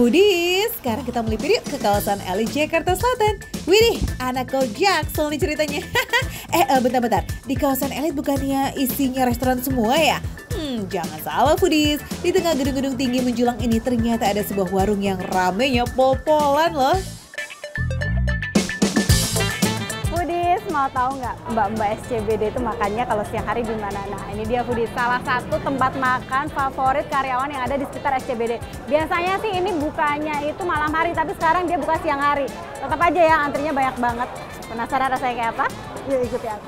Foodies, sekarang kita melipir yuk ke kawasan Elit Jakarta Selatan. Widih, anak kau Jaksel nih ceritanya. Bentar-bentar, di kawasan Elit bukannya isinya restoran semua ya? Jangan salah Foodies, di tengah gedung-gedung tinggi menjulang ini ternyata ada sebuah warung yang ramenya pol-polan loh. Foodies, mau tahu nggak mbak-mbak SCBD itu makannya kalau siang hari di mana? Nah ini dia Foodies, salah satu tempat makan favorit karyawan yang ada di sekitar SCBD. Biasanya sih ini bukanya itu malam hari, tapi sekarang dia buka siang hari. Tetap aja ya, antrinya banyak banget. Penasaran rasanya kayak apa? Yuk ikuti aku.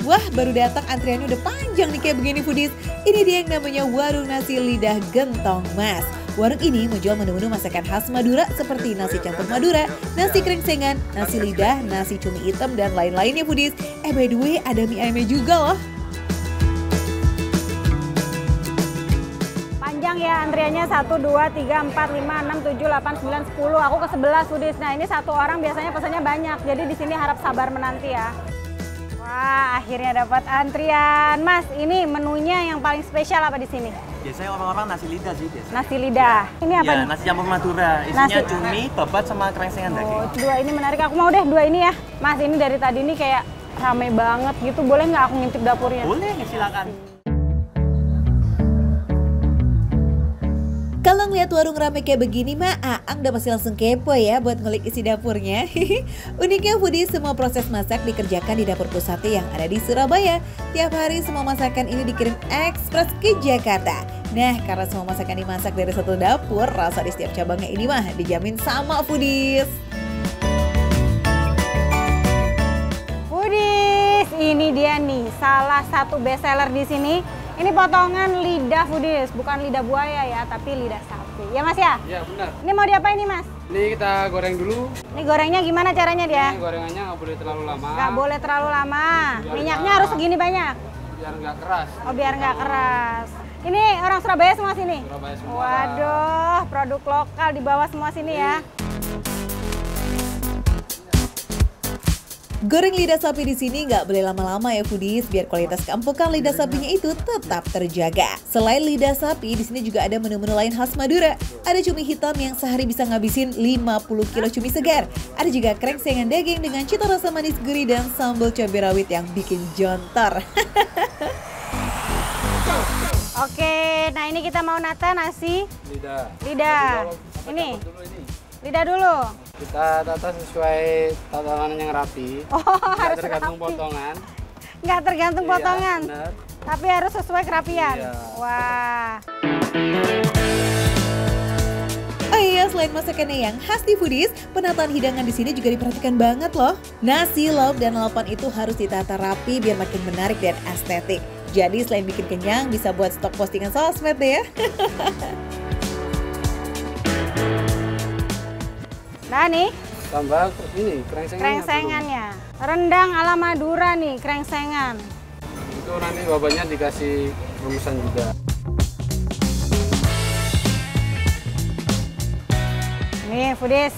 Wah, baru datang antriannya udah panjang nih kayak begini Foodies. Ini dia yang namanya Warung Nasi Lidah Gentong Mas. Warung ini menjual menu-menu masakan khas Madura seperti nasi campur Madura, nasi krengsengan, nasi lidah, nasi cumi hitam, dan lain-lainnya Foodies. By the way, ada mie ayamnya juga loh. Panjang ya antriannya 1, 2, 3, 4, 5, 6, 7, 8, 9, 10. Aku ke 11 Foodies. Nah ini satu orang biasanya pesannya banyak. Jadi di sini harap sabar menanti ya. Wah, akhirnya dapat antrian. Mas, ini menunya yang paling spesial apa di sini? Biasanya orang-orang nasi lidah sih biasa. Nasi lidah. Ini apa? Ya, nasi campur Madura. Isinya cumi, babat, sama krengsengan daging. Dua ini menarik. Aku mau deh dua ini ya. Mas, ini dari tadi ini kayak rame banget gitu. Boleh nggak aku ngintip dapurnya? Boleh, silakan. Kalau ngeliat warung rame kayak begini mah, Aang udah pasti langsung kepo ya buat ngulik isi dapurnya. Uniknya Foodies, semua proses masak dikerjakan di dapur pusatnya yang ada di Surabaya. Tiap hari semua masakan ini dikirim ekspres ke Jakarta. Nah, karena semua masakan dimasak dari satu dapur, rasa di setiap cabangnya ini mah dijamin sama Foodies. Foodies, ini dia nih salah satu best seller di sini. Ini potongan lidah Foodies, bukan lidah buaya ya, tapi lidah sapi. Ya Mas ya? Iya benar. Ini mau diapain nih Mas? Ini kita goreng dulu. Ini gorengnya gimana caranya dia? Ini gorengannya nggak boleh terlalu lama. Nggak boleh terlalu lama. Minyaknya harus segini banyak? Biar nggak keras. Oh biar nggak keras. Ini orang Surabaya semua sini? Surabaya semua. Waduh, produk lokal dibawa semua sini ya. Goreng lidah sapi di sini nggak boleh lama-lama ya Foodies, biar kualitas keempukan lidah sapinya itu tetap terjaga. Selain lidah sapi, di sini juga ada menu-menu lain khas Madura. Ada cumi hitam yang sehari bisa ngabisin 50 kilo cumi segar. Ada juga krengsengan daging dengan cita rasa manis gurih dan sambal cabai rawit yang bikin jontor. Oke, nah ini kita mau nata nasi Lidah. lidah. Ini lidah dulu. Kita tata sesuai tatanan yang rapi. Oh, Nggak harus tergantung rapi. potongan. Nggak tergantung Iya, potongan, benar. tapi harus sesuai kerapian. Iya. Wah. Oh iya, selain masakannya yang khas di Foodies, penataan hidangan di sini juga diperhatikan banget loh. Nasi, lauk, dan lalapan itu harus ditata rapi biar makin menarik dan estetik. Jadi selain bikin kenyang, bisa buat stok postingan sosmed deh ya. Nah nih, Tambah ini krengsengannya. Rendang ala Madura nih, krengsengan. Itu nanti babanya dikasih remusan juga. Nih Foodies,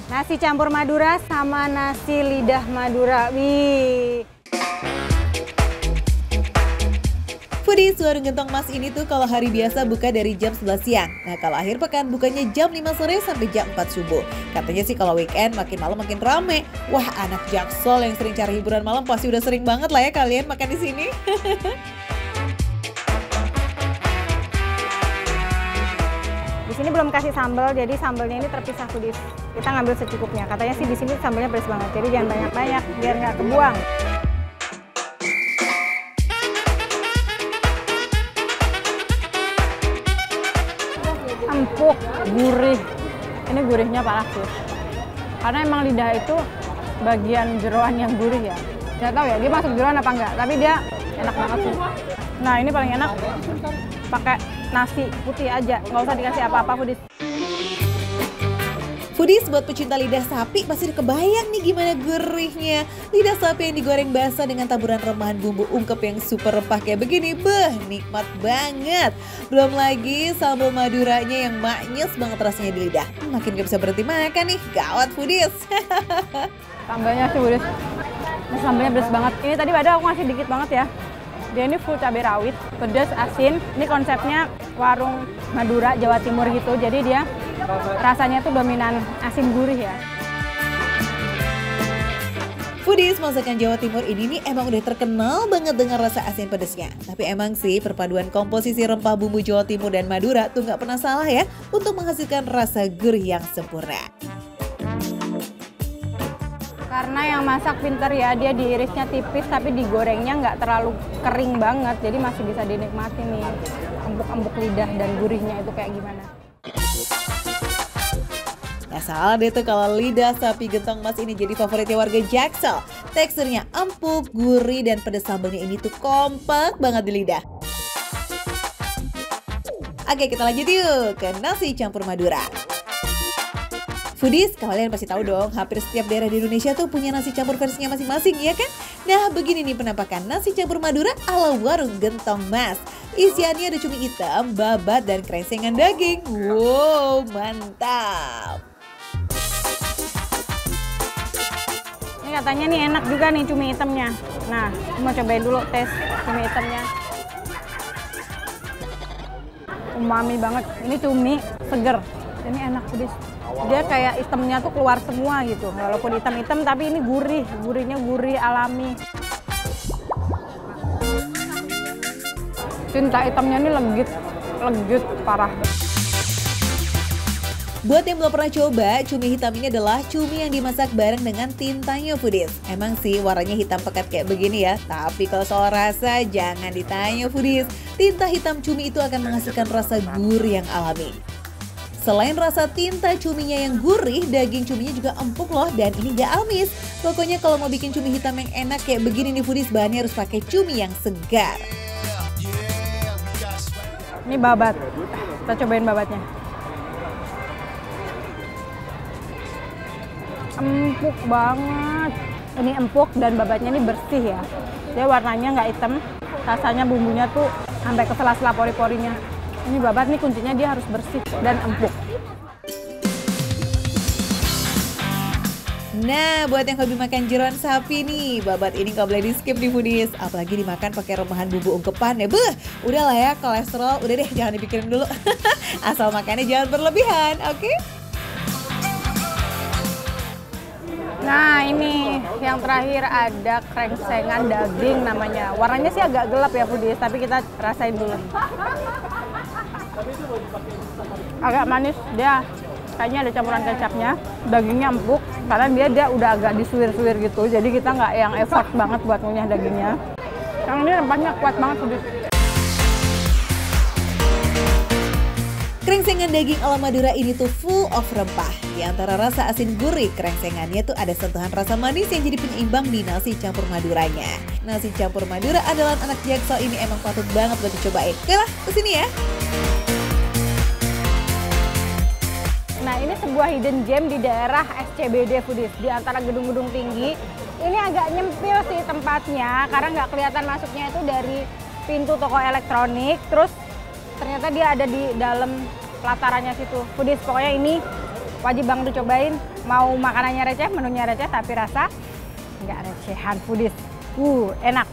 nasi campur Madura sama nasi lidah Madura. Wih. Foodies, warung Gentong Mas ini tuh kalau hari biasa buka dari jam 11 siang. Nah kalau akhir pekan bukanya jam 5 sore sampai jam 4 subuh. Katanya sih kalau weekend makin malam makin rame. Wah, anak Jaksel yang sering cari hiburan malam pasti udah sering banget lah ya kalian makan di sini. Di sini belum kasih sambal, jadi sambalnya ini terpisah Foodies. Kita ngambil secukupnya. Katanya sih di sini sambalnya pedas banget, jadi jangan banyak-banyak biar nggak kebuang. Empuk, gurih. Ini gurihnya parah sih. Karena emang lidah itu bagian jeroan yang gurih ya. Nggak tahu ya dia masuk jeroan apa enggak, tapi dia enak banget sih. Nah ini paling enak pakai nasi putih aja, nggak usah dikasih apa-apa Foodies. Foodies, buat pecinta lidah sapi pasti udah kebayang nih gimana gurihnya. Lidah sapi yang digoreng basah dengan taburan remahan bumbu ungkep yang super rempah kayak begini. Beh, nikmat banget. Belum lagi sambal Maduranya yang maknyes banget rasanya di lidah. Makin gak bisa berhenti makan nih, gawat Foodies. Sambalnya sih Foodies. Nah, sambalnya pedas banget. Ini tadi padahal aku ngasih dikit banget ya. Dia ini full cabai rawit, pedas, asin. Ini konsepnya warung Madura, Jawa Timur gitu. Jadi dia rasanya tuh dominan asin gurih ya. Foodies, masakan Jawa Timur ini nih emang udah terkenal banget dengan rasa asin pedesnya. Tapi emang sih perpaduan komposisi rempah bumbu Jawa Timur dan Madura tuh nggak pernah salah ya untuk menghasilkan rasa gurih yang sempurna. Karena yang masak pinter ya, dia diirisnya tipis tapi digorengnya nggak terlalu kering banget. Jadi masih bisa dinikmati nih, empuk-empuk lidah dan gurihnya itu kayak gimana. Nah salah deh tuh kalau lidah sapi gentong mas ini jadi favoritnya warga Jaksel. Teksturnya empuk, gurih, dan pedas sambalnya ini tuh kompak banget di lidah. Oke, kita lanjut yuk ke nasi campur Madura. Foodies, kalian pasti tahu dong, hampir setiap daerah di Indonesia tuh punya nasi campur versinya masing-masing, ya kan? Nah, begini nih penampakan nasi campur Madura ala warung Gentong Mas. Isiannya ada cumi hitam, babat, dan krengsengan daging. Wow, mantap! Ini katanya nih enak juga nih cumi hitamnya. Nah, mau cobain dulu tes cumi hitamnya. Umami banget. Ini cumi seger. Ini enak Foodies. Dia kayak hitamnya tuh keluar semua gitu. Walaupun hitam-hitam tapi ini gurih. Gurihnya gurih alami. Tinta hitamnya ini legit parah. Buat yang belum pernah coba, cumi hitam ini adalah cumi yang dimasak bareng dengan tintanya Foodies. Emang sih warnanya hitam pekat kayak begini ya, tapi kalau soal rasa jangan ditanya Foodies. Tinta hitam cumi itu akan menghasilkan rasa gurih yang alami. Selain rasa tinta cuminya yang gurih, daging cuminya juga empuk loh dan ini gak amis. Pokoknya kalau mau bikin cumi hitam yang enak kayak begini nih Foodies, bahannya harus pakai cumi yang segar. Ini babat. Kita cobain babatnya. Empuk banget. Ini empuk dan babatnya ini bersih ya. Dia warnanya nggak hitam. Rasanya bumbunya tuh sampai ke sela-sela pori-porinya. Ini babat nih kuncinya dia harus bersih dan empuk. Nah, buat yang hobi makan jeroan sapi nih, babat ini nggak boleh di skip di Foodies. Apalagi dimakan pakai rebahan bumbu ungkepan ya. Udahlah ya, kolesterol udah deh jangan dipikirin dulu. Asal makannya jangan berlebihan, oke? Nah ini yang terakhir ada krengsengan daging namanya. Warnanya sih agak gelap ya Foodies, tapi kita rasain dulu. Agak manis, dia kayaknya ada campuran kecapnya. Dagingnya empuk, karena dia udah agak disuir-suir gitu. Jadi kita nggak yang effort banget buat ngunyah dagingnya. Yang ini rempahnya kuat banget Foodies. Krengsengan daging ala Madura ini tuh full of rempah. Di antara rasa asin gurih, krengsengannya tuh ada sentuhan rasa manis yang jadi penyeimbang di nasi campur Maduranya. Nasi campur Madura adalah anak Jaksel ini emang patut banget buat dicobain. Oke lah, kesini ya. Nah ini sebuah hidden gem di daerah SCBD Foodies. Di antara gedung-gedung tinggi. Ini agak nyempil sih tempatnya, karena nggak kelihatan masuknya itu dari pintu toko elektronik. Terus ternyata dia ada di dalam pelatarannya situ. Foodies, pokoknya ini wajib banget dicobain. Mau makanannya receh, menunya receh, tapi rasa nggak recehan Foodies. Enak.